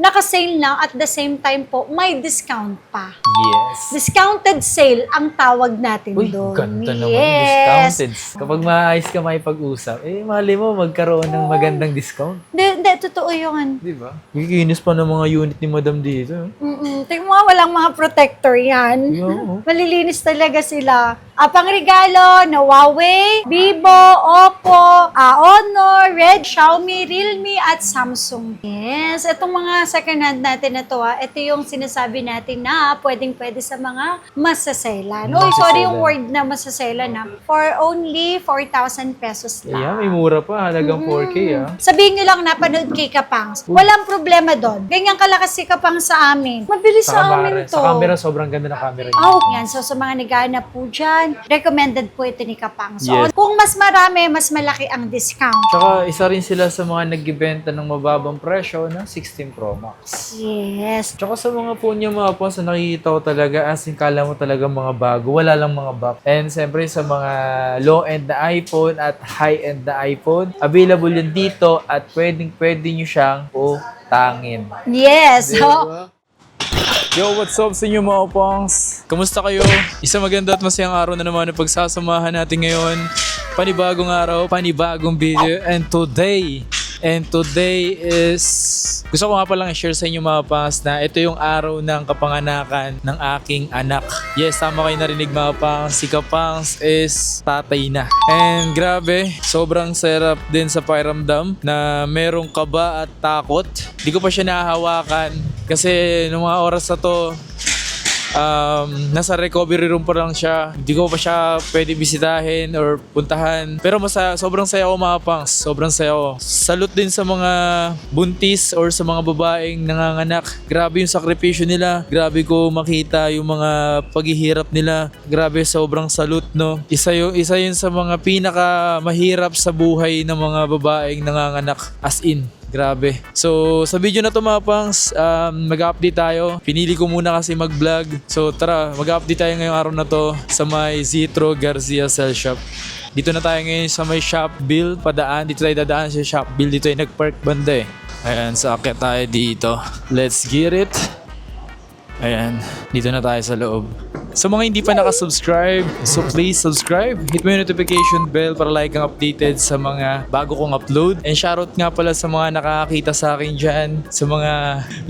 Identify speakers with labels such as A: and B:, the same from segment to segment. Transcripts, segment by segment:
A: naka-sale lang at the same time po, may discount pa.
B: Yes.
A: Discounted sale ang tawag natin
B: Uy,
A: doon.
B: ganda naman. Discounted. Kapag maayos ka makipag-usap, mali mo magkaroon ng magandang discount.
A: Hindi, totoo yun.
B: Di ba? Kikinis pa ng mga unit ni Madam dito.
A: Tingnan mo, walang mga protector yan.
B: Oo.
A: Malilinis talaga sila. Pangregalo na Huawei, Vivo, Oppo, Honor, Red, Xiaomi, Realme, at Samsung. Yes, itong mga second hand natin na to, ito yung sinasabi natin na pwedeng-pwede sa mga masaselan. Oy, sorry yung word na masaselan na. For only 4,000 pesos lang.
B: Ayan, may mura pa. Halagang 4K
A: Sabihin nyo lang napanood kay Kapangs. Walang problema doon. Ganyan kalakas si Kapangs sa amin. Mabilis sa amin to.
B: Sa camera, sobrang ganda ng camera niya.
A: Oh, yan. So, sa mga naghahanap po dyan, recommended po ito ni Kapang. So,
B: Yes.
A: kung mas marami, mas malaki ang discount.
B: Tsaka isa rin sila sa mga nagbibenta ng mababang presyo ng 16 Pro Max.
A: Yes.
B: Tsaka sa mga phone niya mga po, sa nakikita ko talaga, as in kala mo talaga mga bago, wala lang mga box. And siyempre sa mga low-end na iPhone at high-end na iPhone, available yun dito at pwede nyo siyang utangin.
A: Yes. So,
B: Yo, what's up sa inyo mga pangs? Kamusta kayo? Isang maganda at masayang araw na naman ang pagsasamahan natin ngayon. Panibagong araw, panibagong video. And today is... Gusto ko nga palang i-share sa inyo mga pangs na ito yung araw ng kapanganakan ng aking anak. Yes, tama kayo narinig mga pangs. Si Kapangs is tatay na. And grabe, sobrang sarap din sa pakiramdam na merong kaba at takot. Di ko pa siya nahahawakan kasi nung mga oras na to, nasa recovery room pa lang siya. Hindi ko pa siya pwede bisitahin or puntahan. Pero sobrang saya ko mga pangs. Sobrang saya ko. Salute din sa mga buntis or sa mga babaeng nanganganak. Grabe yung sakripisyo nila. Grabe ko makita yung mga paghihirap nila. Grabe, sobrang salute, no? Isa yun sa mga pinaka mahirap sa buhay ng mga babaeng nanganganak. As in. Grabe. So, sa video na to mga pangs, mag-update tayo. Pinili ko muna kasi mag-vlog. So, tara, mag-update tayo ngayong araw na to sa may Zitro Garcia Cell Shop. Dito na tayo ngayon sa may Shopville, padaan. Dito tayo dadaan sa Shopville. Dito tayo nag-park banda eh. Ayan, sa akyat tayo dito. Let's get it. Ayan, dito na tayo sa loob. Sa mga hindi pa nakasubscribe, so please subscribe. Hit mo yung notification bell para like ang updated sa mga bago kong upload. And shoutout nga pala sa mga nakakita sa akin dyan, sa mga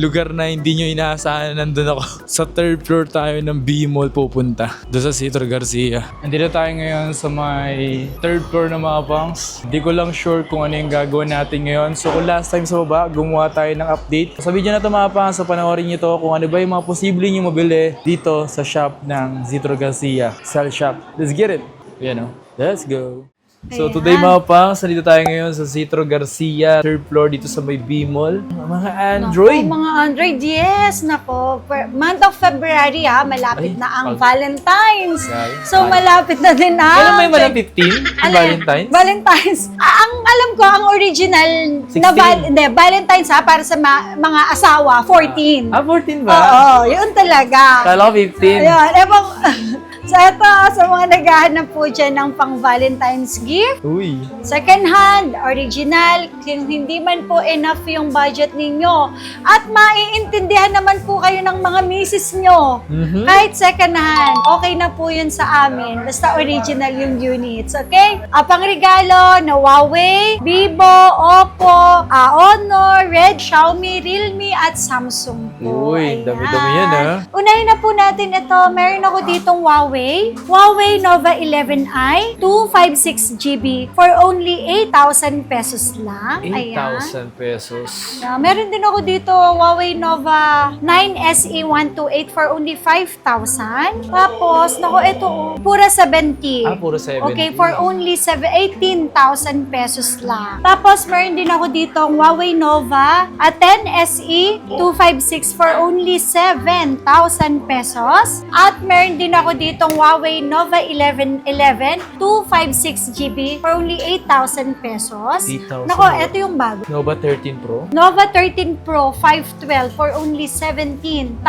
B: lugar na hindi nyo inaasahan nandun ako. Sa third floor tayo ng B-Mall pupunta. Doon sa Zitro Garcia. Andito tayo ngayon sa may third floor ng mga pangs. Hindi ko lang sure kung ano yung gagawin natin ngayon. So kung last time sa baba, gumawa tayo ng update. Sa video na ito mga pangs, so panoorin nyo to kung ano ba yung mga posible nyo mabili dito sa shop ng Zitro Garcia Cell Shop. Let's get it! Yan o. Let's go! So today mga pangs, nandito tayo ngayon sa Zitro Garcia, third floor dito sa may B-Mall. Mga Android!
A: Nako, mga Android, yes. Nako, month of February malapit
B: Ay,
A: na ang Valentine's.
B: Guys,
A: So, malapit na din ang...
B: Kailan may malang 15? Valentine's?
A: Valentine's. Ang alam ko, ang original na
B: 16.
A: Valentine's para sa mga asawa, 14.
B: 14 ba?
A: Oo, yun talaga.
B: Kala ko 15.
A: Ayun, so ito, sa mga naghahanap po dyan ng pang Valentine's gift,
B: Uy.
A: second hand, original, kung hindi man po enough yung budget ninyo. At maiintindihan naman po kayo ng mga misis nyo. Kahit second hand, okay na po yun sa amin. Basta original yung units, okay? Pangregalo na Huawei, Vivo, Oppo, Honor, Red, Xiaomi, Realme, at Samsung po.
B: Uy,
A: Ayan.
B: dami-dami yan
A: Unahin na po natin ito. Meron ako ditong Huawei Nova 11i, 256GB for only 8,000 pesos lang.
B: 8,000 pesos.
A: Meron din ako dito Huawei Nova 9 SE 128 for only 5,000. Tapos, ito pura 70.
B: Puro 70.
A: Okay, for only 18,000 pesos lang. Tapos, meron din ako dito Huawei Nova 10 SE 256 for only 7,000 pesos. At meron din ako dito ditong Huawei Nova 1111 256GB for only 8,000 pesos.
B: 8,000.
A: Nako, ito yung bago.
B: Nova 13 Pro?
A: Nova 13 Pro 512 for only 17,000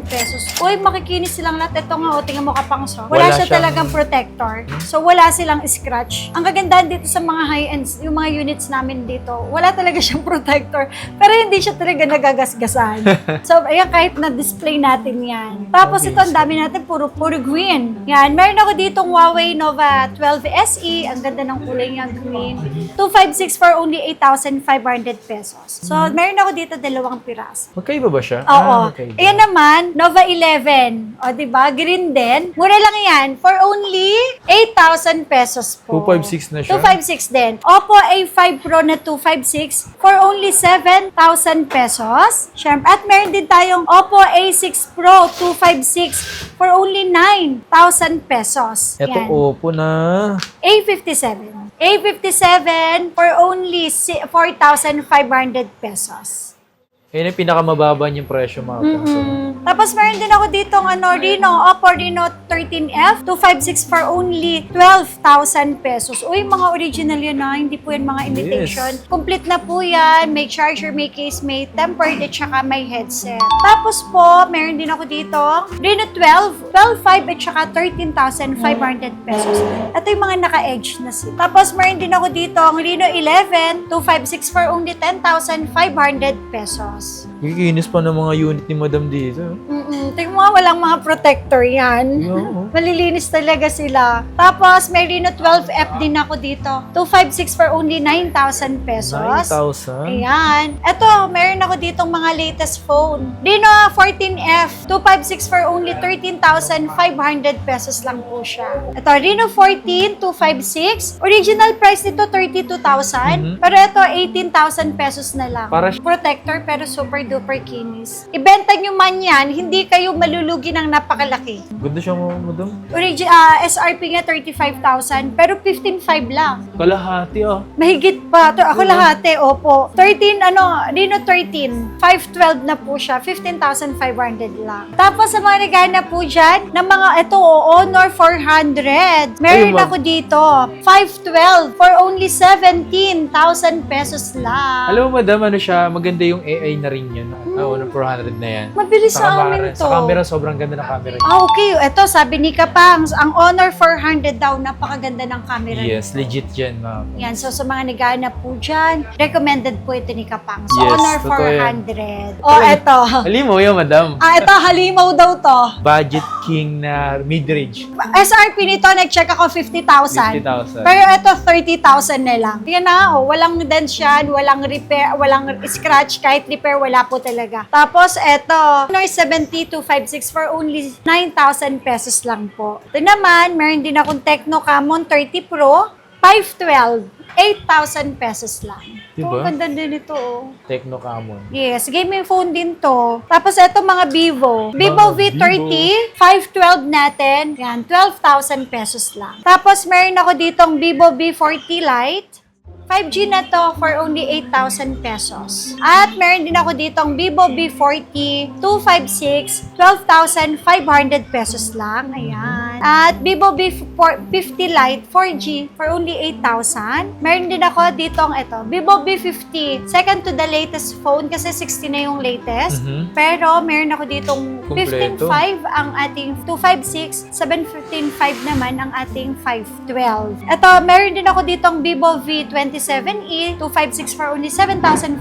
A: pesos. Uy, makikinis silang lahat. Ito nga, tingnan mo kapangso. Wala siya
B: siyang-
A: talagang protector. So, wala silang scratch. Ang kagandahan dito sa mga high-ends, yung mga units namin dito, wala talaga siyang protector. Pero hindi siya talaga nagagasgasan. So, ayan, kahit na-display natin yan. Tapos ito, ang dami natin, puro green. Yan, meron ako ditong Huawei Nova 12 SE. Ang ganda ng kulay niya, green. 256 for only 8,500 pesos. So, meron ako dito dalawang piraso.
B: Magkaiba ba siya?
A: Oo.
B: Magkaiba.
A: Ayan naman, Nova 11. O, diba? Green din. Mura lang yan. For only 8,000 pesos po.
B: 256 na siya?
A: 256 din. Oppo A5 Pro na 256 for only 7,000 pesos. Siyempre. At meron din tayong Oppo A6 Pro 256 for only 9,000 pesos.
B: Ito,
A: Yan.
B: Oppo na.
A: A57. A57 for only 4,500 pesos.
B: Yan yung pinakamababa niyang presyo, mga kapangso.
A: Tapos meron din ako ditong Oppo Reno 13F 256 for only 12,000 pesos. Uy, mga original yun na, hindi po yan mga imitation.
B: Yes.
A: Complete na po yan, may charger, may case, may tempered at saka may headset. Tapos po, meron din ako dito Reno 12, 12.5 at saka 13,500 pesos. Ito yung mga naka-edge na sila. Tapos meron din ako dito Reno 11 256 for only 10,500 pesos.
B: Kikinis pa ng mga unit ni Madam dito.
A: Tingnan mo, walang mga protector yan.
B: Oo.
A: Malilinis talaga sila. Tapos, may Reno 12F din ako dito. 256 for only 9,000 pesos.
B: 9,000?
A: Ayan. Ito, meron ako ditong mga latest phone. Reno 14F, 256 for only 13,500 pesos lang po siya. Ito, Reno 14, 256. Original price nito, 32,000. Pero ito, 18,000 pesos na lang.
B: Para
A: Protector, pero super duper kinis. Ibenta nyo man yan, hindi kayo malulugi ng napakalaki.
B: Ganda siya, Madam.
A: SRP nga 35,000, pero 15,500 lang.
B: Kalahati, ah.
A: Mahigit pa. Ako lahate, opo. 13, Reno 13. 512 na po siya. 15,500 lang. Tapos sa mga naghahanap po dyan, ng mga, ito, Honor 400. Meron
B: Ayun, ma'am.
A: ako dito. 512 for only 17,000 pesos lang.
B: Alam mo, Madam, ano siya, maganda yung AI na rin yun. Oo, ng 400 na yan.
A: Mabilis sa amin to.
B: Sa camera, sobrang ganda ng camera.
A: Okay. Ito, sabi ni Kapangs, ang Honor 400 daw, napakaganda ng camera.
B: Yes, legit yan, ma'am.
A: Yan, so sa mga naghahanap po dyan, recommended po ito ni Kapang. So,
B: Yes,
A: Honor
B: totoo yan.
A: 400. O, eto.
B: Alim mo yun, Madam.
A: Ito, halimaw daw to.
B: Budget king na mid-range.
A: SRP nito, nag-check ako 50,000.
B: 50,000.
A: Pero ito, 30,000 na lang. Yan na, walang dents yan, walang repair, walang scratch, kahit repair, wala po talaga. Tapos, eto, Honor 70256 for only 9,000 pesos lang po. Ito naman, meron din akong Tecno Camon 30 Pro, 512. 8,000 pesos lang.
B: Diba?
A: Ang ganda din ito, oh.
B: Tecno Camon.
A: Yes, gaming phone din to. Tapos ito mga Vivo. Vivo
B: Mga
A: V30, 512 natin. Yan, 12,000 pesos lang. Tapos meron ako ditong Vivo V40 Lite. 5G na to for only 8,000 pesos. At meron din ako ditong Vivo V40 256, 12,500 pesos lang. Ayan. At Vivo V50 Lite 4G for only 8,000. Meron din ako ditong ito, Vivo V50, second to the latest phone kasi 60 na yung latest. Pero meron ako ditong
B: Kompleto.
A: 15.5 ang ating 256, 715.5 naman ang ating 512. Ito, meron din ako ditong Vivo V27e, 256 for only 7,500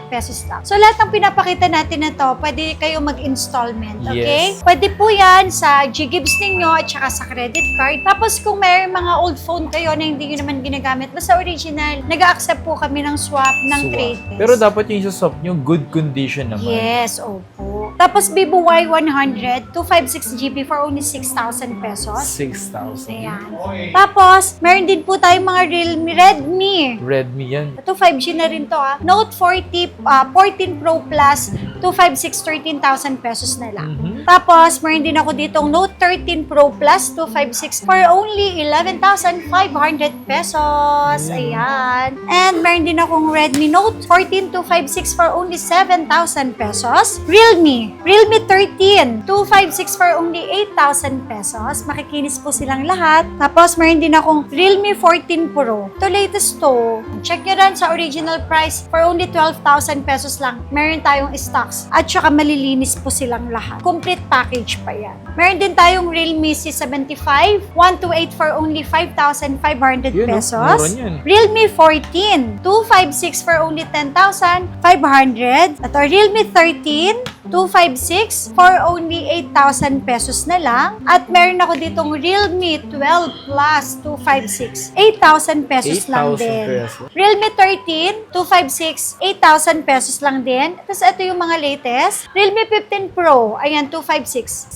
A: pesos lang. So, lahat ng pinapakita natin na to, pwede kayo mag-installment, okay?
B: Yes.
A: Pwede po yan sa G-Gibbs ninyo at saka sa credit card. Tapos, kung may mga old phone kayo na hindi nyo naman ginagamit, basta original, nag-accept po kami ng swap ng
B: Swap.
A: trade test.
B: Pero dapat yung isa-swap nyo, good condition naman.
A: Yes, opo. Tapos Vivo Y100, 256GB for only 6,000 pesos.
B: 6,000.
A: Ayan. Tapos, meron din po tayong mga Redmi.
B: Redmi yan.
A: Ito 5G na rin to Note 40, 14 Pro Plus, 256, 13,000 pesos na lang. Tapos, meron din ako ditong Note 13 Pro Plus 256 for only 11,500 pesos. Ayan. And meron din akong Redmi Note 14 256 for only 7,000 pesos. Realme 13 256 for only 8,000 pesos. Makikinis po silang lahat. Tapos, meron din akong Realme 14 Pro. Ito latest to. Check nyo rin sa original price for only 12,000 pesos lang. Meron tayong stocks. At saka malilinis po silang lahat. Complete package pa yan. Meron din tayong Realme C75 128 for only 5,500
B: Yun,
A: pesos.
B: mura niyan.
A: Realme 14 256 for only 10,500. At Realme 13 256 for only 8,000 pesos na lang. At meron ako ditong Realme 12 Plus 256 8,000 pesos lang
B: 8,000
A: din.
B: pesos.
A: Realme 13 256 8,000 pesos lang din. Tapos ito yung mga latest. Realme 15 Pro, ayan 256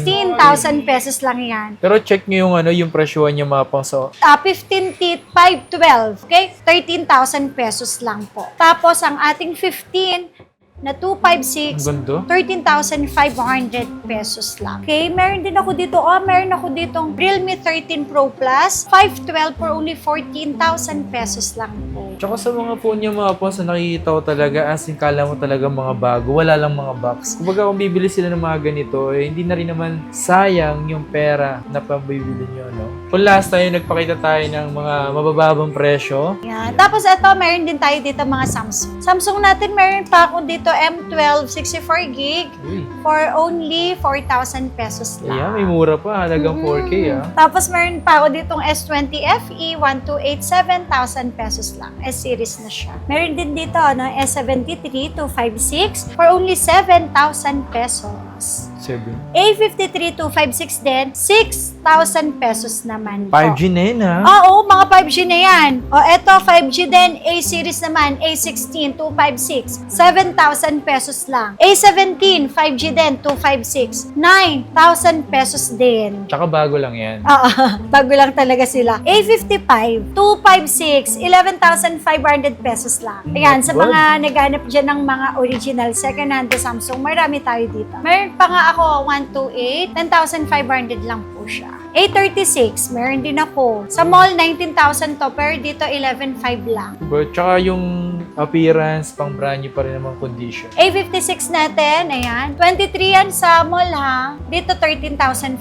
A: 16,000 pesos lang yan.
B: Pero check nyo yung yung presyohan niya mga pang sa
A: 15T 512, okay? 13,000 pesos lang po. Tapos ang ating 15 na 256
B: ang ganda.
A: 13,500 pesos lang. Okay, meron din ako dito. Meron ako ditong Realme 13 Pro Plus 512 for only 14,000 pesos lang po.
B: Tsaka sa mga phone niya mga pang sa nakikita ko talaga, as in kala mo talaga mga bago, wala lang mga box. Kumbaga kung bibili sila ng mga ganito, hindi na rin naman sayang yung pera na pambibili nyo, no? Kung last time, nagpakita tayo ng mga mabababang presyo.
A: Yan. Tapos ito, meron din tayo dito mga Samsung. Samsung natin, meron pa ako dito M12 64GB
B: Uy,
A: for only 4,000 pesos lang.
B: ayan, may mura pa, halagang 4K
A: Tapos meron pa ako ditong S20 FE 128 7,000 pesos lang. S-series na siya. Meron din dito S73 256 for only 7,000 pesos.
B: 7.
A: A53 256 din, 6,000 pesos naman po.
B: 5G na yun, ha?
A: Oo, mga 5G na yan. O, eto, 5G din, A-series naman, A16, 256, 7,000 pesos lang. A17, 5G din, 256, 9,000 pesos din.
B: Tsaka bago lang yan.
A: Oo, bago lang talaga sila. A55, 256, 11,500 pesos lang. Ayan, sa
B: Not bad.
A: mga naghanap dyan ng mga original second-hand Samsung, marami tayo dito. Meron pa nga ako, 128, 10,500 lang po siya. A36, meron din ako. Sa mall, 19,000 to, pero dito 11,500 lang.
B: But tsaka yung appearance, pang brand new pa rin naman condition.
A: A56 natin, ayan. 23 yan sa mall ha. Dito 13,500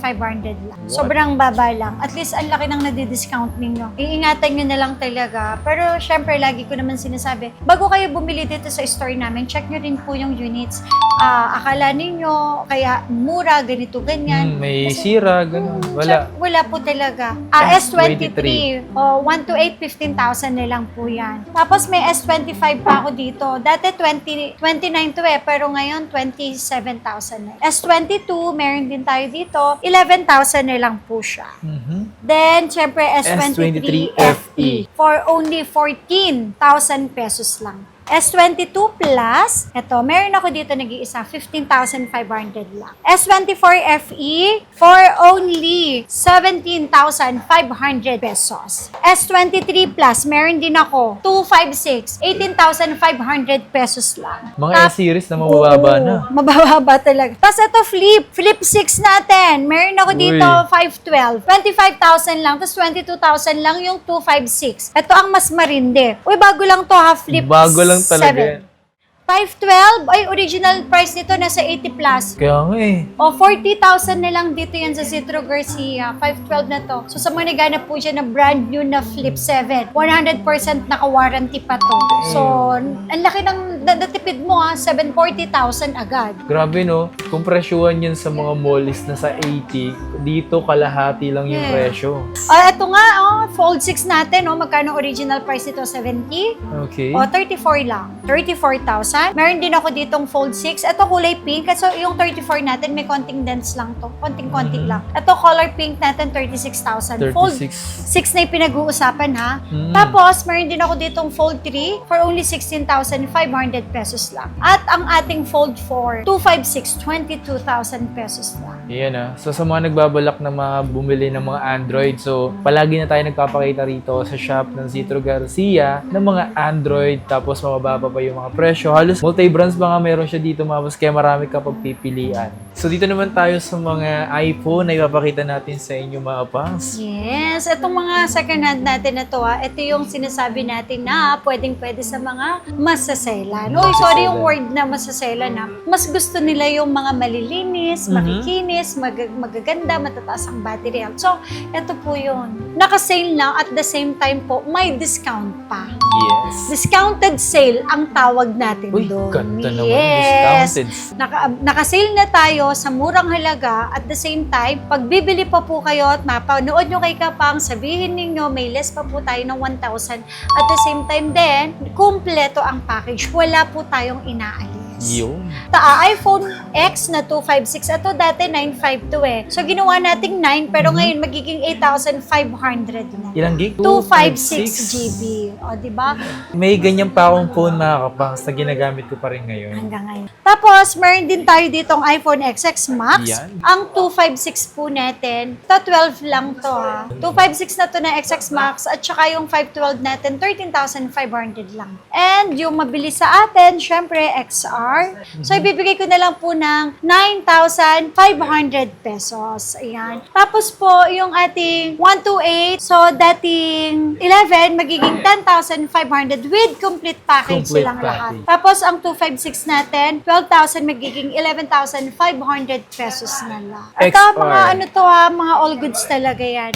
A: lang.
B: What?
A: Sobrang baba lang. At least ang laki ng nadi-discount ninyo. Iingatan nyo na lang talaga. Pero syempre, lagi ko naman sinasabi, bago kayo bumili dito sa store namin, check nyo rin po yung units. Akala ninyo, kaya mura, ganito, ganyan.
B: May
A: Kasi,
B: sira, ganun. Wala.
A: Wala po talaga. S23. 128, 15,000 na lang po yan. Tapos may S25 pa ako dito. Dati 29 to pero ngayon 27,000 na. S22, meron din tayo dito. 11,000 na lang po siya. Then, syempre, S23 FE for only 14,000 pesos lang. S22 Plus, eto, meron ako dito nag-iisa, 15,500 lang. S24 FE for only 17,500 pesos. S23 Plus, meron din ako, 256, 18,500 pesos lang.
B: Mga S-series na mabababa na.
A: Mabababa talaga. Tapos ito, Flip 6 natin. Meron ako dito,
B: Uy.
A: 512. 25,000 lang, tapos 22,000 lang yung 256. Ito ang mas marinde. Uy, bago lang to ha, Flip
B: Bago lang talaga.
A: 7. 512, ay original price nito nasa 80 plus.
B: Kaya nga eh.
A: O 40,000 na lang dito yan sa Citro Garcia. 512 na to. So sa mga naghanap po dyan na brand new na Flip 7, 100% naka-warranty pa to. So, ang laki ng natipid mo ha, 740,000 agad.
B: Grabe no, kung presyuhan yan sa mga mall is nasa 80, dito kalahati lang yung
A: Yeah.
B: presyo.
A: Ito nga, Fold 6 natin, magkano original price nito? 70?
B: Okay.
A: O, 34 lang. 34,000. Meron din ako ditong Fold 6. Ito kulay pink. So, yung 34 natin, may konting dents lang to. Konting-konti lang. Ito color pink natin, 36,000. Fold 6 na yung pinag-uusapan ha. Tapos, meron din ako ditong Fold 3 for only 16,500 pesos lang. At ang ating Fold 4, 256, 22,000 pesos lang.
B: Iyan So sa mga nagbabalak na mga bumili ng mga Android, so palagi na tayo nagpapakita rito sa shop ng Citro Garcia ng mga Android, tapos mababa pa yung mga presyo. Halos multi-brands ba nga meron siya dito, mabos, kaya marami ka pagpipilian. So So dito naman tayo sa mga iPhone na ipapakita natin sa inyo mga pangs.
A: Yes, itong mga second hand natin na to, ito yung sinasabi natin na pwedeng-pwede sa mga masaselan. Uy, sorry yung word na masaselan na. Mas gusto nila yung mga malilinis, makikinis, magaganda, matataas ang battery health. So, ito po yun. Naka-sale lang at the same time po, may discount pa.
B: Yes.
A: Discounted sale ang tawag natin
B: Uy,
A: doon.
B: ganda naman.
A: Yes.
B: Discounted.
A: Naka-sale na tayo sa murang halaga at the same time, pag bibili pa po kayo at mapanood nyo kay Kapang, sabihin ninyo may less pa po tayo ng 1,000. At the same time din, kumpleto ang package. Wala po tayong inaalis.
B: Yun.
A: iPhone X na 256. Ito dati 952 So ginawa nating 9 pero ngayon magiging 8,500 na.
B: Ilang gig?
A: 256 GB. O, di ba?
B: May ganyan pa akong phone mga kapangs na ginagamit ko pa rin ngayon.
A: Hanggang ngayon. Tapos, meron din tayo ditong iPhone XX Max.
B: Yan.
A: Ang 256 po natin, ito 12 lang to ha. 256 na to na XX Max at saka yung 512 natin, 13,500 lang. And yung mabilis sa atin, syempre XR. So, ibibigay ko na lang po ng 9,500 pesos. Ayan. Tapos po, yung ating 128, so dating 11, magiging 10,500 with complete package
B: Complete
A: silang lahat.
B: package.
A: Tapos, ang 256 natin, 12,000 magiging 11,500 pesos na lang. Ito,
B: XR.
A: mga ano to ha, mga all goods talaga yan.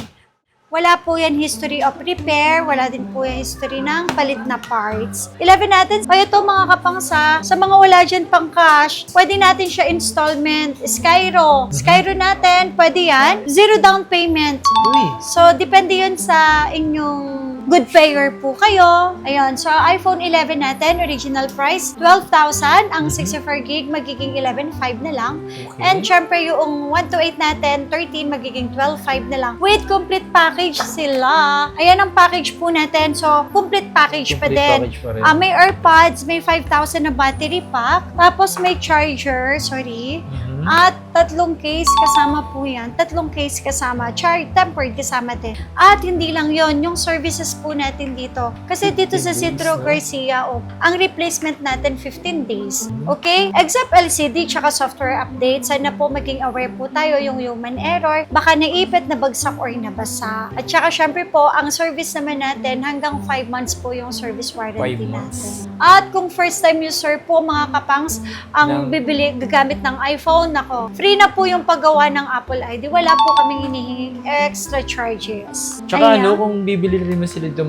A: Wala po yan history of repair, wala din po yan history ng palit na parts. 11 natin, kaya ito mga kapangsa, sa mga wala dyan pang cash, pwede natin siya installment, Skyro. Skyro natin, pwede yan, 0 down payment.
B: Uy.
A: So, depende yun sa inyong good payer po kayo. Ayun, so iPhone 11 natin, original price, 12,000. Ang 64 gig, magiging 11,500 na lang.
B: Okay.
A: And syempre, yung 128 natin, 13, magiging 12,500 na lang. With complete package sila. Ayan ang package po natin. So, complete package pa
B: Complete
A: din.
B: package pa rin.
A: May AirPods, may 5,000 na battery pack. Tapos may charger, sorry. At 3 case kasama po yan. 3 case kasama. Tempered kasama din. At hindi lang yon yung services po natin dito. Kasi dito sa
B: 15 days,
A: Citro
B: no?
A: Garcia, ang replacement natin 15 days. Okay? Except LCD tsaka software update. Sana po maging aware po tayo yung human error. Baka naipit, nabagsak or nabasa. At tsaka syempre po, ang service naman natin hanggang 5 months po yung service warranty
B: 5 months.
A: natin. At kung first time user po mga kapangs, ang gagamit ng iPhone, nako, free na po yung paggawa ng Apple ID. Wala po kaming hinihinging extra charges.
B: Tsaka
A: Ayan.
B: kung bibili rin naman sila dito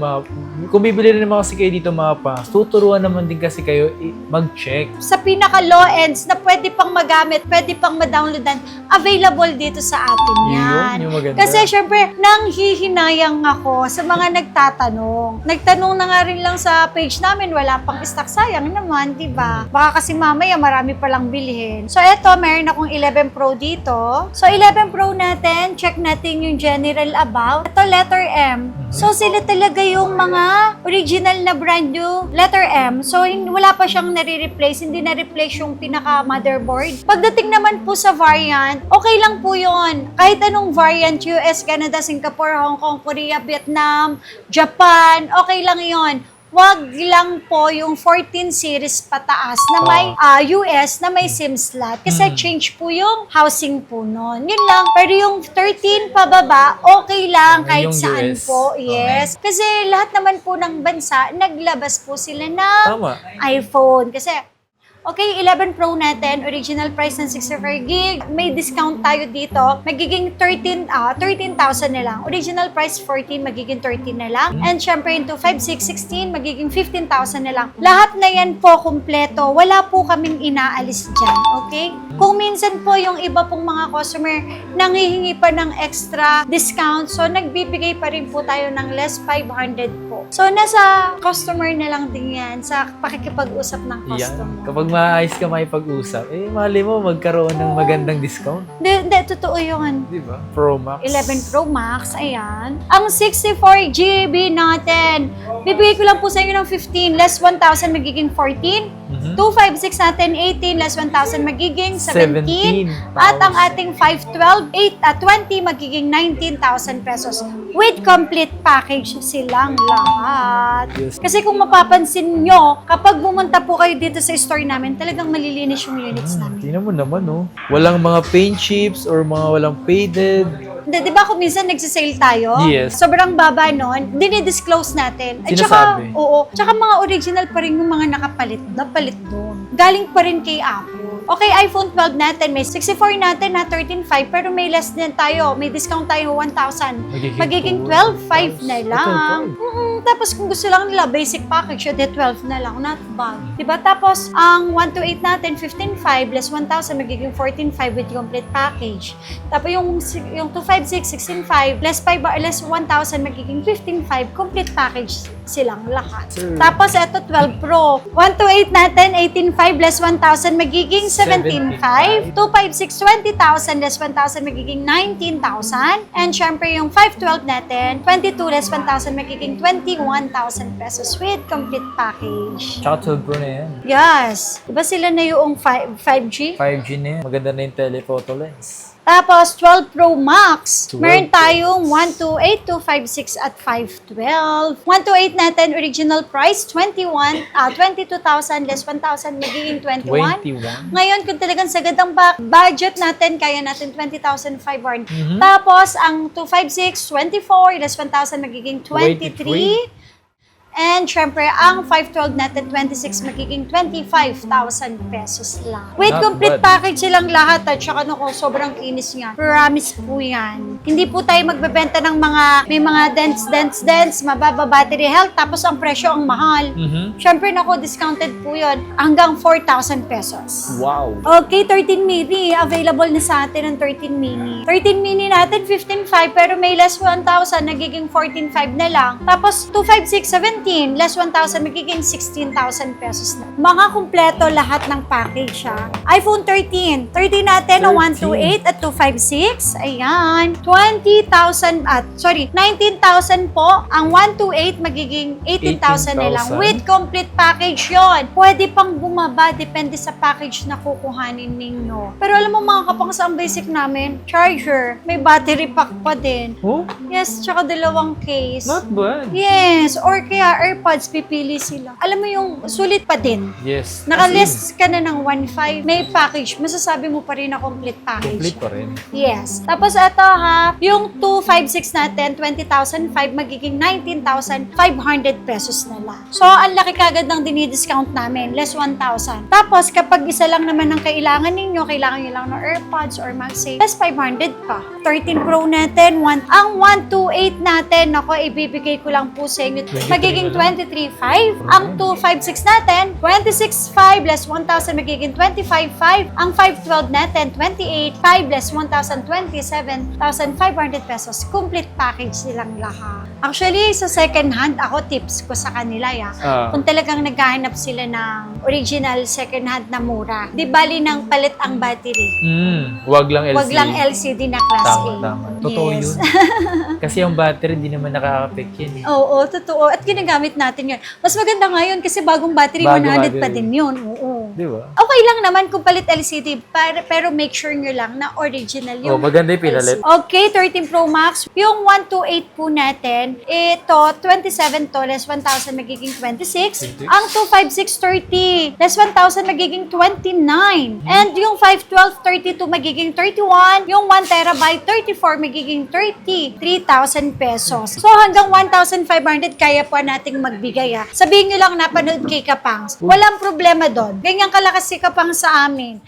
B: kung bibili rin naman kasi kayo dito mga pangs, tuturuan naman din kasi kayo mag-check.
A: Sa pinaka-low ends na pwede pang magamit, pwede pang ma-downloadan, available dito sa atin yan.
B: Yun, yung maganda.
A: Kasi syempre, nanghihinayang ako sa mga nagtatanong. Nagtanong na nga rin lang sa page namin, wala pang stock. Sayang naman, di ba? Baka kasi mamaya marami palang bilhin. So eto, meron akong 11 Pro dito. So 11 Pro natin, check natin yung general about. Ito, letter M. So sila talaga yung mga original na brand new letter M. So wala pa siyang nare-replace, hindi na-replace yung pinaka-motherboard. Pagdating naman po sa variant, okay lang po yun. Kahit anong variant, US, Canada, Singapore, Hong Kong, Korea, Vietnam, Japan, okay lang yun. Wag lang po yung 14 series pataas na may US na may SIM slot. Kasi change po yung housing po nun. Yun lang. Pero yung 13 pababa, okay lang kahit
B: Yung
A: saan
B: US.
A: po. Yes. Kasi lahat naman po ng bansa, naglabas po sila ng
B: Tama.
A: iPhone. Kasi okay, 11 Pro natin, original price ng 64 gig. May discount tayo dito. Magiging 13,000 na lang. Original price 14, magiging 13 na lang. And syempre yung 256, 16, magiging 15,000 na lang. Lahat na yan po kumpleto. Wala po kaming inaalis dyan. Okay? Kung minsan po yung iba pong mga customer nanghihingi pa ng extra discount, so nagbibigay pa rin po tayo ng less 500 po. So nasa customer na lang din yan sa pakikipag-usap ng
B: Yan.
A: customer.
B: Kapag maayos ka makipag-usap, mali mo magkaroon ng magandang discount.
A: Hindi, totoo yun.
B: Di ba? Pro Max.
A: 11 Pro Max, ayan. Ang 64 GB natin, bibigay ko lang po sa inyo ng 15, less 1,000, magiging 14. 256 natin, 18 less 1,000 magiging 17.
B: 17,000.
A: At ang ating 512, 20 magiging 19,000 pesos. With complete package silang lahat.
B: Yes.
A: Kasi kung mapapansin nyo, kapag bumunta po kayo dito sa store namin, talagang malilinis yung units namin.
B: Tingnan mo naman, oh. Walang mga paint chips or mga walang faded.
A: Di ba kung minsan nagsisale tayo?
B: Yes.
A: Sobrang baba nun, dinidisclose natin. At saka,
B: Sinasabi.
A: oo. Tsaka mga original pa rin yung mga napalit doon. Galing pa rin kay Apple. Okay, iPhone 12 natin, may 64 natin na 13.5, pero may less din tayo. May discount tayo 1,000. Magiging 12.5 na lang. Tapos kung gusto lang nila, basic package, edi 12 na lang. Not bad. Diba? Tapos, ang 128 natin, 15.5 less 1,000, magiging 14.5 with complete package. Tapos yung 256, 16.5 less 1,000, magiging 15.5, complete package silang lahat. Tapos, eto 12 Pro. 128 natin, 18.5 less 1,000, magiging 17.5. 256, 20,000 less 1,000, magiging 19,000. And syempre, yung 512 natin, 22 less 1,000, magiging 21,000 pesos with complete package.
B: Tsaka 12 Pro na yan.
A: Yes. Diba sila na yung 5G?
B: 5G na yan. Maganda na yung telephoto lens.
A: Tapos, 12 Pro Max.
B: 12
A: Meron tayong 128, 256 at 512. 128 natin, original price, 22,000 less 1,000, magiging 21.
B: 21.
A: Ngayon, kung talagang sagad ang budget natin, kaya natin 20,500. Tapos, ang 256, 24, less 1,000, magiging 23. And syempre, ang 512 natin, 26, magiging 25,000 pesos lang. With
B: Not
A: complete
B: bad.
A: package silang lahat at saka sobrang kinis nga. Promise po yan. Hindi po tayo magbebenta ng may mga dents, mababa battery health, tapos ang presyo ang mahal. Syempre, discounted po yun. Hanggang 4,000 pesos.
B: Wow.
A: Okay, 13 mini. Available na sa atin ang 13 mini. 13 mini natin, 15.5, pero may less 1,000, nagiging 14.5 na lang. Tapos, 256, 17, less 1,000, magiging 16,000 pesos na. Mga kumpleto lahat ng package, ha. iPhone 13. 13 natin, ang 128 at 256. Ayan. 19,000 po. Ang 128, magiging 18,000 na lang.
B: 18,000.
A: With complete package yon. Pwede pang bumaba, depende sa package na kukuhanin ninyo. Pero alam mo mga kapangs, ang basic namin, charger, may battery pack pa din.
B: Oh,
A: Yes, tsaka dalawang case.
B: not bad.
A: Yes, or kaya AirPods, pipili sila. Alam mo yung sulit pa din.
B: Yes.
A: Nakalist ka na ng 1.5, may package, masasabi mo pa rin na complete package.
B: Complete pa rin.
A: Yes. Tapos ito ha, yung 256 natin, 20,005, magiging 19,500 pesos na lang. So, ang laki kagad ng dinidiscount namin, less 1,000. Tapos, kapag isa lang naman ang kailangan ninyo, kailangan nyo lang ng AirPods or MagSafe, less 500 pa. 13 Pro natin, ang 128 natin, ibibigay ko lang po sa inyo, magiging 23,500. Ang 256 natin, 26,500 less 1,000, magiging 25,500. Ang 512 natin, 28,500 less 1,000, 27,500 pesos. Complete package silang lahat. Actually, sa second hand, ako tips ko sa kanila, kung talagang naghahanap sila ng original second hand na mura, di bali ng palit ang battery.
B: Wag lang LCD.
A: Wag lang LCD na class A.
B: Tama. Totoo
A: Yes.
B: yun. Kasi yung battery, di naman nakaka-affect yan.
A: Oo, totoo. At ginagamit natin yun. Mas maganda nga yun kasi bagong battery,
B: Bagong
A: 100 pa
B: battery.
A: din yun. Oo.
B: Di ba?
A: Okay lang naman kung palit LCD, pero make sure nyo lang na original yung
B: Maganda yung pinalit.
A: Okay, 13 Pro Max. Yung 128 po natin, ito, 27 to, less 1,000, magiging 26. Ang 256, 30, less 1,000, magiging 29. And yung 512, 32, magiging 31. Yung 1 terabyte, 34, magiging 33,000 pesos. So, hanggang 1,500, kaya po nating magbigay, Sabihin nyo lang napanood kay Kapangs. Walang problema doon. Ganyan kalakas si Kapangs sa amin.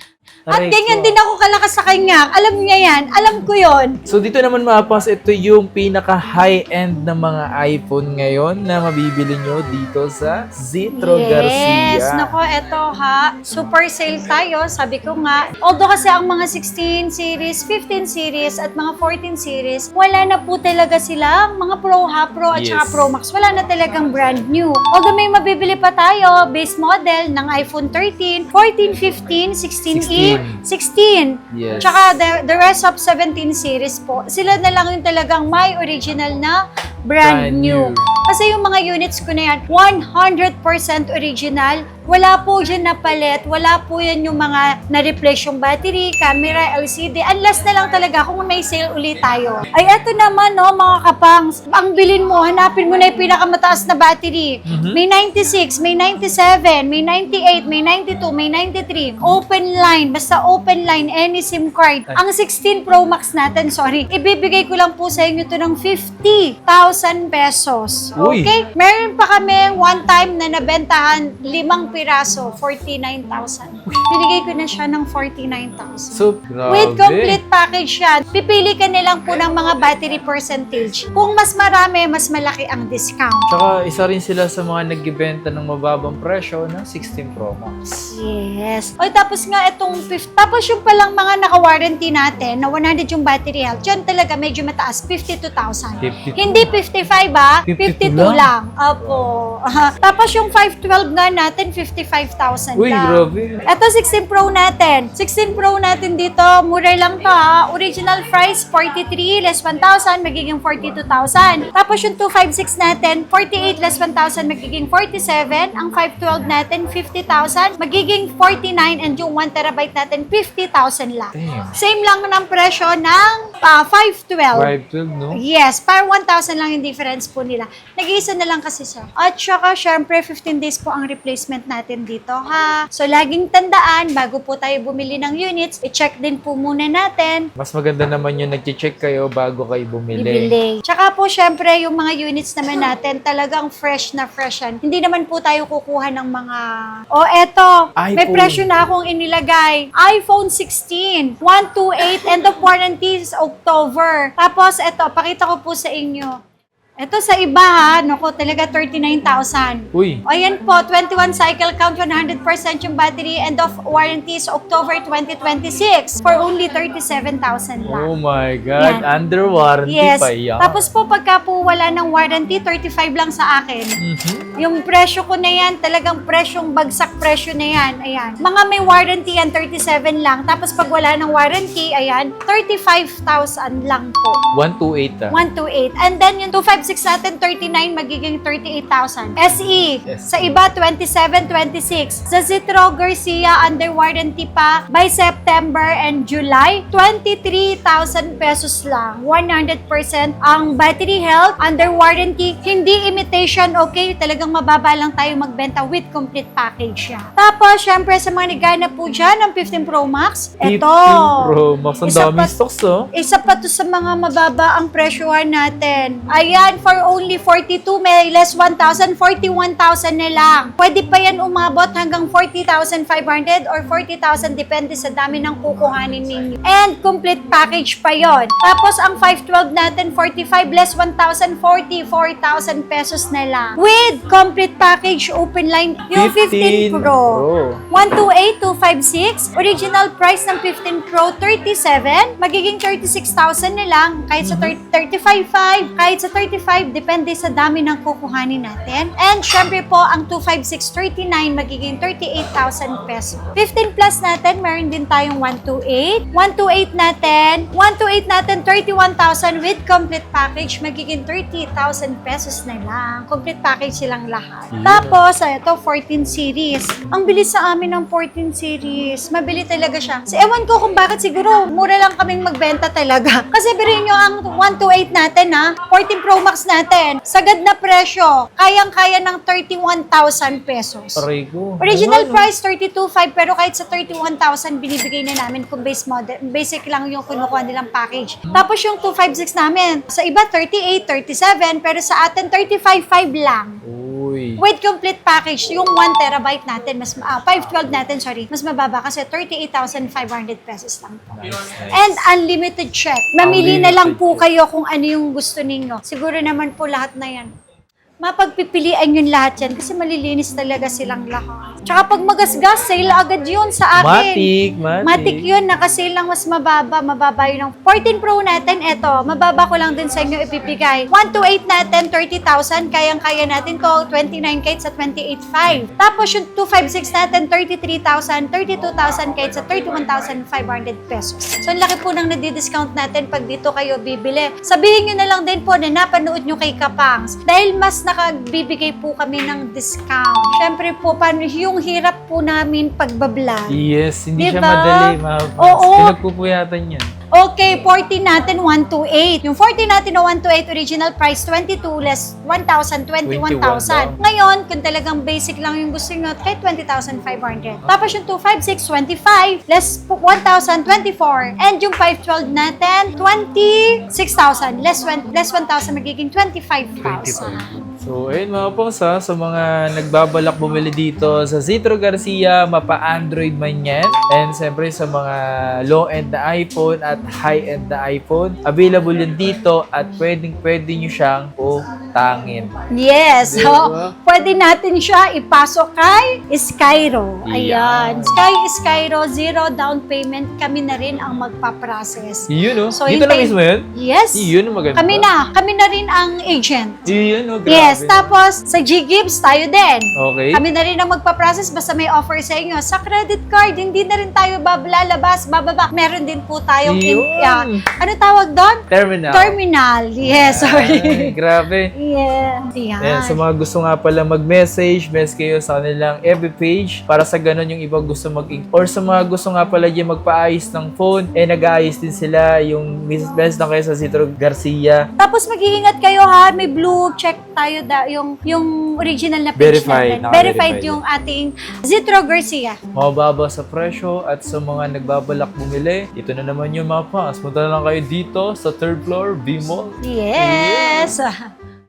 A: At
B: Aray
A: ganyan
B: ko.
A: din ako kalakas sa kanya. Alam niya yan. Alam ko yon.
B: So dito naman mapas, ito yung pinaka high-end na mga iPhone ngayon na mabibili nyo dito sa Zitro Garcia.
A: Yes. Nako, eto ha. Super sale tayo. Sabi ko nga. Although kasi ang mga 16 series, 15 series, at mga 14 series, wala na po talaga sila. Mga Pro, Pro, at
B: Yes.
A: saka Pro Max. Wala na talagang brand new. Although may mabibili pa tayo, base model ng iPhone 13, 14, 15, 16E, 16.
B: Yes.
A: Tsaka the rest of 17 series po, sila na lang yung talagang may original na brand
B: Brand
A: new.
B: new.
A: Kasi yung mga units ko na yan, 100% original, Wala po dyan na palit. Wala po yan yung mga na-replace yung battery, camera, LCD. Unless na lang talaga kung may sale ulit tayo. Ay, eto naman, no, mga kapangs. Ang bilin mo, hanapin mo na yung pinakamataas na battery. May 96, may 97, may 98, may 92, may 93. Open line. Basta open line, any SIM card. Ang 16 Pro Max natin, sorry, ibibigay ko lang po sa inyo to ng 50,000 pesos.
B: Uy.
A: Okay? Meron pa kami one time na nabentahan 5 piraso, 49,000. Binigay ko na siya ng 49,000.
B: So, grabe.
A: With complete package yan. Pipili ka nilang po ng mga battery percentage. Kung mas marami, mas malaki ang discount.
B: Tsaka isa rin sila sa mga nagbibenta ng mababang presyo ng 16 Pro Max.
A: Yes. O tapos nga itong 50. Tapos yung palang mga naka-warranty natin na 100 yung battery health, dyan talaga medyo mataas, 52,000.
B: 52.
A: Hindi 55 ah,
B: 52
A: 52 lang. Opo. Tapos yung 512 nga natin, 55,000
B: Uy,
A: lang.
B: grabe.
A: Ito 16 Pro natin. 16 Pro natin dito, mura lang to ha. Original price 43 less 1,000 magiging 42,000. Tapos yung 256 natin, 48 less 1,000 magiging 47. Ang 512 natin 50,000 magiging 49 and yung 1 terabyte natin 50,000 lang.
B: Damn.
A: Same lang ng presyo ng 512.
B: 512, no?
A: Yes, para 1,000 lang yung difference po nila. Nag-iisa na lang kasi siya. At saka, syempre, 15 days po ang replacement natin dito, ha? So, laging tandaan, bago po tayo bumili ng units, i-check din po muna natin.
B: Mas maganda naman yung nag-check kayo bago kayo bumili.
A: Ibili. Tsaka po, syempre, yung mga units naman natin, talagang fresh na fresh yan. Hindi naman po tayo kukuha ng mga... O, eto, may
B: iPhone.
A: presyo na akong inilagay. iPhone 16, 128, end of warranty is October. Tapos, eto, pakita ko po sa inyo. Ito sa iba ha, naku, talaga 39,000.
B: Uy.
A: Ayan po, 21 cycle count, 100% yung battery, end of warranty is October 2026 for only 37,000 lang.
B: Oh my God.
A: Yan.
B: Under warranty
A: Yes.
B: pa yan.
A: Tapos po, pagka po wala ng warranty, 35 lang sa akin.
B: Mhm.
A: Yung presyo ko na yan, talagang presyong bagsak presyo na yan. Ayan. Mga may warranty yan, 37 lang. Tapos pag wala ng warranty, ayan, 35,000 lang po.
B: 128 ah.
A: 128. And then yung 256 natin, 39, magiging 38,000. SE,
B: Yes.
A: sa iba, 27, 26. Sa Zitro Garcia, under warranty pa by September and July, 23,000 pesos lang. 100% ang battery health, under warranty, hindi imitation, okay? Talagang mababa lang tayo magbenta with complete package siya. Tapos, syempre, sa mga nagana po dyan, ng 15 Pro Max,
B: 15
A: ito.
B: Pro Max. Ang
A: Isa
B: daming
A: pa-
B: stocks, oh.
A: Isa pa to sa mga mababa ang presyohan natin. Ayan, for only 42, may less 1,000, 41,000 na lang. Pwede pa yan umabot hanggang 40,500 or 40,000, depende sa dami ng kukuhanin ninyo. And complete package pa yon. Tapos ang 512 natin, 45 less 1,000, 44,000 pesos na lang. With complete package, open line, yung 15 Pro. 128, 256. Original price ng 15 Pro, 37. Magiging 36,000 na lang. Kahit sa 35,500, kahit sa 35, depende sa dami ng kukuhanin natin. And syempre po, ang 256, 39, magiging 38,000 pesos. 15 plus natin, meron din tayong 128. 128 natin, 31,000 with complete package, magiging 30,000 pesos na lang. Complete package silang lahat.
B: Yeah.
A: Tapos, ito, 14 series. Ang bilis sa amin ng 14 series. Mabili talaga siya. Ewan ko kung bakit, siguro mura lang kaming magbenta talaga. Kasi birin nyo ang 128 natin ha, 14 Pro Max natin, sagad na presyo, kayang-kaya ng 31,000 pesos.
B: Aray ko.
A: Original
B: Ano?
A: price 32,500, pero kahit sa 31,000 binibigay na namin kung basic lang yung kinukuha nilang package. Tapos yung 256 namin, sa iba 38, 37, pero sa atin 35,500 lang.
B: Uy.
A: With complete package, yung 1 terabyte natin, 512 natin, sorry, mas mababa kasi 38,500 pesos lang po.
B: Nice, nice.
A: And unlimited check. Mamili na lang po
B: Unlimited check.
A: kayo kung ano yung gusto ninyo. Siguro naman po lahat na yan. Mapagpipilian yun lahat yan kasi malilinis talaga silang lahat. Tsaka pag magasgas, sale agad yun sa akin. Matik yun, nakasale lang mas mababa. Mababa yun ng 14 Pro natin. Eto, mababa ko lang din sa inyo ipipigay. 128 natin, 30,000. Kayang-kaya natin to. 29 kahit sa 28,500. Tapos yung 256 natin, 33,000. 32,000 kahit sa 31,500 pesos. So, ang laki po nang nadidiscount natin pag dito kayo bibili. Sabihin nyo na lang din po na napanood nyo kay Kapangs. Dahil mas nakabibigay po kami ng discount. Siyempre po, paano yung yung hirap po namin pagbablog.
B: Yes, hindi siya
A: Diba?
B: madali, mga paps.
A: Oo.
B: Pinagpupuyatan yan.
A: Okay, 40 natin, 128. Yung 40 natin na 128, original price, 22 less 1,000, 21,000. Ngayon, kung talagang basic lang yung gusto nyo, kahit 20,500. Tapos yung 256, 25, less 1,000, 24. And yung 512 natin, 26,000, less 1,000, magiging 25,000.
B: So, ayun mga paps ha, sa mga nagbabalak bumili dito sa Zetro Garcia, mapa-Android man yan. And siyempre sa mga low-end na iPhone at high-end na iPhone, available yun dito at pwede nyo siyang utangin.
A: Yes. So,
B: Diba?
A: pwede natin siya ipasok kay Skyro.
B: Yan.
A: Ayan. Skyro, zero down payment. Kami na rin ang magpa-process.
B: Yun, oh.
A: So,
B: Dito na
A: hintayin-
B: mismo yun?
A: Yes.
B: Yun, maganda.
A: Kami na rin ang agent.
B: Yun, oh, grabe.
A: Yes. Tapos, sa G-Gibbs, tayo din.
B: Okay.
A: Kami na rin ang magpa-process basta may offer sa inyo. Sa credit card, hindi na rin tayo lalabas, bababa. Meron din po tayong
B: Yun.
A: ano tawag doon?
B: Terminal.
A: Terminal. Yes, sorry.
B: Ay, grabe.
A: Yes. Yan.
B: Ayan, sa mga gusto nga pala mag-message kayo sa kanilang FB page para sa ganun yung iba gusto or sa mga gusto nga pala dyan magpaayos ng phone, nag-aayos din sila yung message lang kayo sa Zetro Garcia.
A: Tapos mag-iingat kayo ha, may blue check tayo yung original na page
B: Verified,
A: natin.
B: naka-verified
A: Verified yung ating Zetro Garcia.
B: Mababa sa presyo at sa mga nagbabalak bumili, ito na naman yung mga pass. Punta na lang kayo dito sa 3rd floor, B-Mall.
A: Yes.